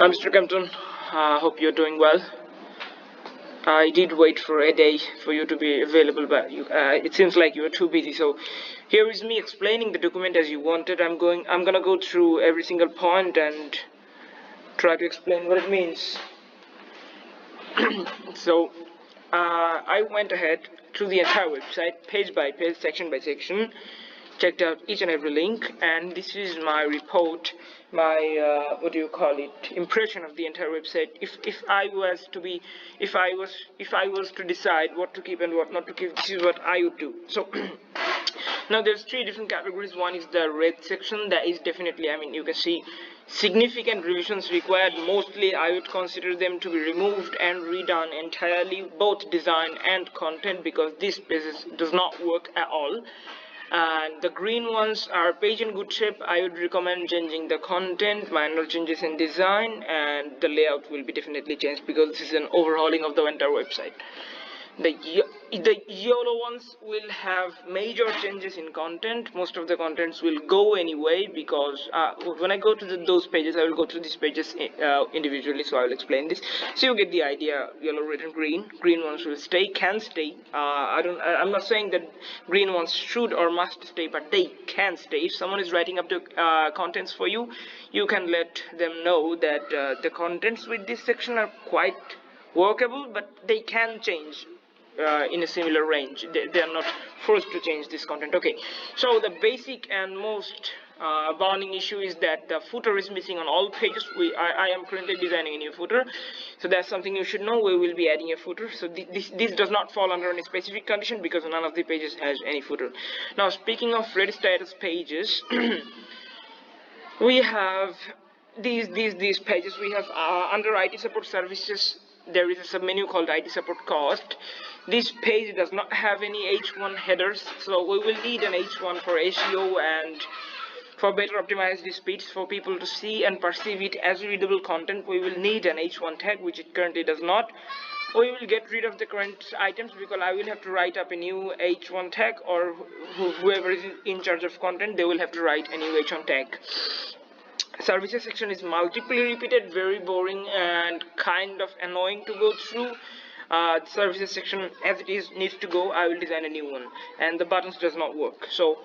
I'm Mr. Kempton. Hope you're doing well. I did wait for a day for you to be available, but it seems like you were too busy. So here is me explaining the document as you wanted. I'm gonna go through every single point and try to explain what it means. So I went ahead through the entire website, page by page, section by section, checked out each and every link, and this is my report, my what do you call it, impression of the entire website. If I was to decide what to keep and what not to keep, this is what I would do. So now there's three different categories. One is the red section. That is definitely, I mean, you can see significant revisions required. Mostly I would consider them to be removed and redone entirely, both design and content, because this basis does not work at all. And the green ones are page in good shape. I would recommend changing the content, minor changes in design, and the layout will be definitely changed because this is an overhauling of the entire website. The yellow ones will have major changes in content. Most of the contents will go anyway, because when I go to those pages, I will go through these pages individually, so I will explain this. So you get the idea. Yellow, red, and green. Green ones will stay, can stay. I'm not saying that green ones should or must stay, but they can stay. If someone is writing up the contents for you, you can let them know that the contents with this section are quite workable, but they can change in a similar range. They are not forced to change this content. Okay, so the basic and most burning issue is that the footer is missing on all pages. I am currently designing a new footer, so that's something you should know. We will be adding a footer. So this does not fall under any specific condition because none of the pages has any footer. Now, speaking of red status pages, we have these pages. We have under IT support services, there is a submenu called IT support cost. This page does not have any H1 headers, so we will need an H1 for SEO and for better optimized speeds for people to see and perceive it as readable content. We will need an H1 tag, which it currently does not. We will get rid of the current items because I will have to write up a new H1 tag, or whoever is in charge of content, they will have to write a new H1 tag. Services section is multiply repeated, very boring and kind of annoying to go through. Services section as it is needs to go. I will design a new one, and the buttons does not work. So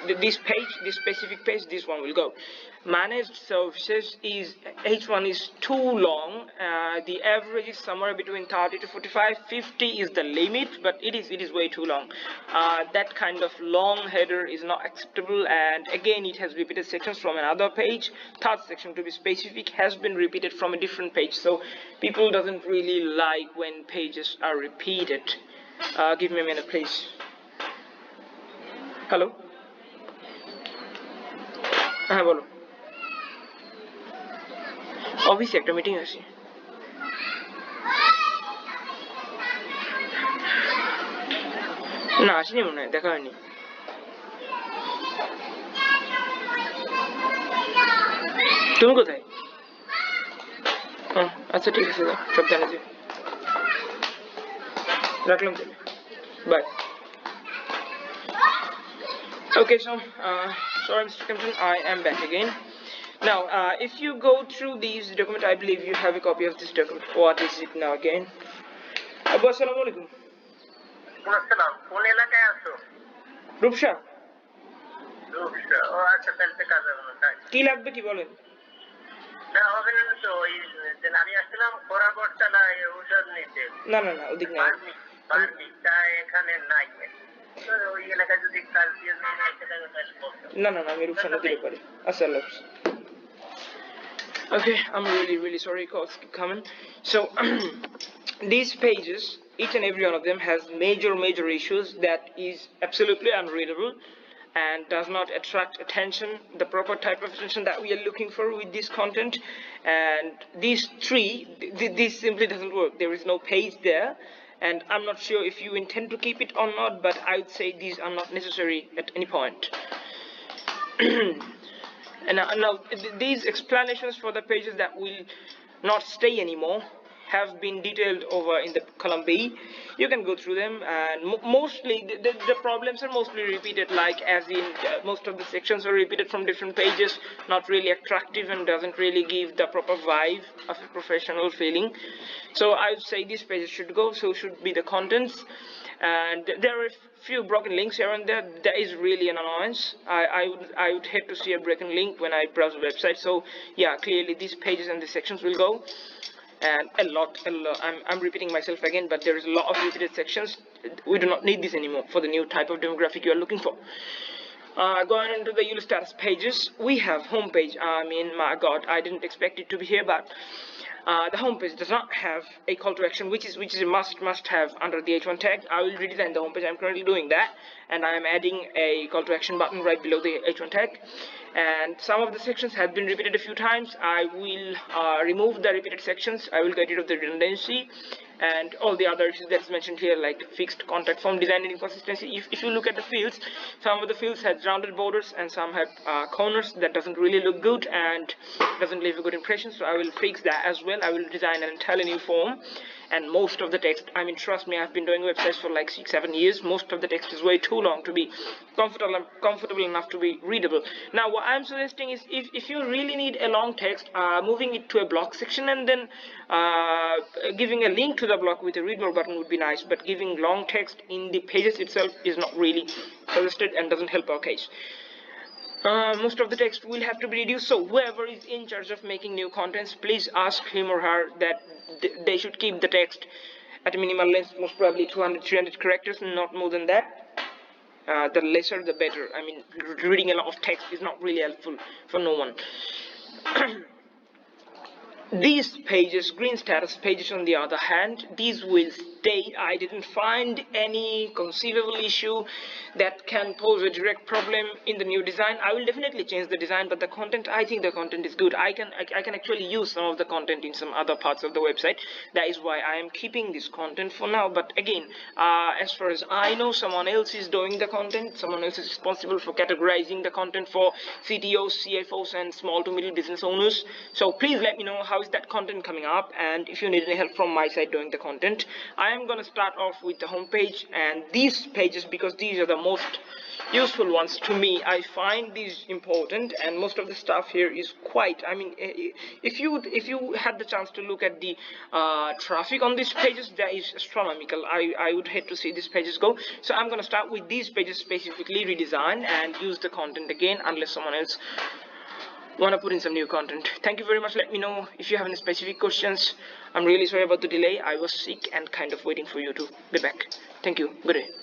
this specific page, this one will go. Managed services is H1 is too long. The average is somewhere between 30 to 45. 50 is the limit, but it is way too long. That kind of long header is not acceptable, and again it has repeated sections from another page. Third section, to be specific, has been repeated from a different page, so people doesn't really like when pages are repeated. Give me a minute, please. Hello. হ্যাঁ বলো, অফিসে একটা meeting আছে। না আসেনি মনে হয়, দেখা হয়নি। তুমি কোথায়? আচ্ছা ঠিক আছে, সব জানা যে রাখলাম তাহলে, by. Okay, so sorry Mr. Kempton, I am back again. Now if you go through these documents, I believe you have a copy of this document. What is it now again? Abu assalamu alaikum. আসসালাম, কোন এলাকায় আছো? রূপসা। রূপসা, ও আচ্ছা, তাহলে কাজ হবে না। কি লাগবে কি বলেন? না হবে না তো, ওই আমি আসছিলাম খোরাবর্তা না ওষুধ নিতে। না না না, ওদিক না, পারমিটটা এখানে নাই। ওই এলাকায় যদি কাজ দিয়ে না না না, আমি রূপসা নদীর পারে। আসসালাম। Okay, I'm really sorry, calls keep coming. So these pages, each and every one of them has major issues that is absolutely unreadable and does not attract attention, the proper type of attention that we are looking for with this content. And these three, this simply doesn't work. There is no page there, and I'm not sure if you intend to keep it or not, but I would say these are not necessary at any point. And now these explanations for the pages that will not stay anymore have been detailed over in the column B. You can go through them, and mostly the problems are mostly repeated, like as in most of the sections are repeated from different pages, not really attractive and doesn't really give the proper vibe of a professional feeling. So I would say these pages should go, so should be the contents. And there are a few broken links here and there. That is really an annoyance. I would hate to see a broken link when I browse a website. So yeah, clearly these pages and these sections will go. And a lot. I'm repeating myself again, but there is a lot of repeated sections. We do not need this anymore for the new type of demographic you are looking for. Going into the UL status pages, we have homepage. I mean, my God, I didn't expect it to be here, but the homepage does not have a call to action, which is a must have under the H1 tag. I will redesign the homepage. I'm currently doing that, and I am adding a call to action button right below the H1 tag. And some of the sections have been repeated a few times. I will remove the repeated sections. I will get rid of the redundancy and all the other issues that's mentioned here, like fixed contact form design and inconsistency. If you look at the fields, some of the fields have rounded borders and some have corners. That doesn't really look good and doesn't leave a good impression, so I will fix that as well. I will design an entirely new form. And most of the text, I mean, trust me, I've been doing websites for like 6-7 years. Most of the text is way too long to be comfortable enough to be readable. Now what I'm suggesting is, if you really need a long text, moving it to a block section and then giving a link to the block with a read more button would be nice, but giving long text in the pages itself is not really suggested and doesn't help our case. Most of the text will have to be reduced, so whoever is in charge of making new contents, please ask him or her that they should keep the text at a minimal length, most probably 200-300 characters, not more than that. The lesser the better. I mean, reading a lot of text is not really helpful for no one. These pages, green status pages on the other hand, these will stay. I didn't find any conceivable issue that can pose a direct problem in the new design. I will definitely change the design, but the content, I think the content is good. I can actually use some of the content in some other parts of the website. That is why I am keeping this content for now. But again, as far as I know, someone else is doing the content. Someone else is responsible for categorizing the content for CTOs, CFOs, and small to middle business owners. So please let me know how is that content coming up, and if you need any help from my side doing the content. I am going to start off with the home page and these pages, because these are the most useful ones to me. I find these important, and most of the stuff here is quite, I mean, if you had the chance to look at the traffic on these pages, that is astronomical. I would hate to see these pages go. So I'm going to start with these pages specifically, redesign and use the content again, unless someone else want to put in some new content. Thank you very much. Let me know if you have any specific questions. I'm really sorry about the delay. I was sick and kind of waiting for you to be back. Thank you. Good day.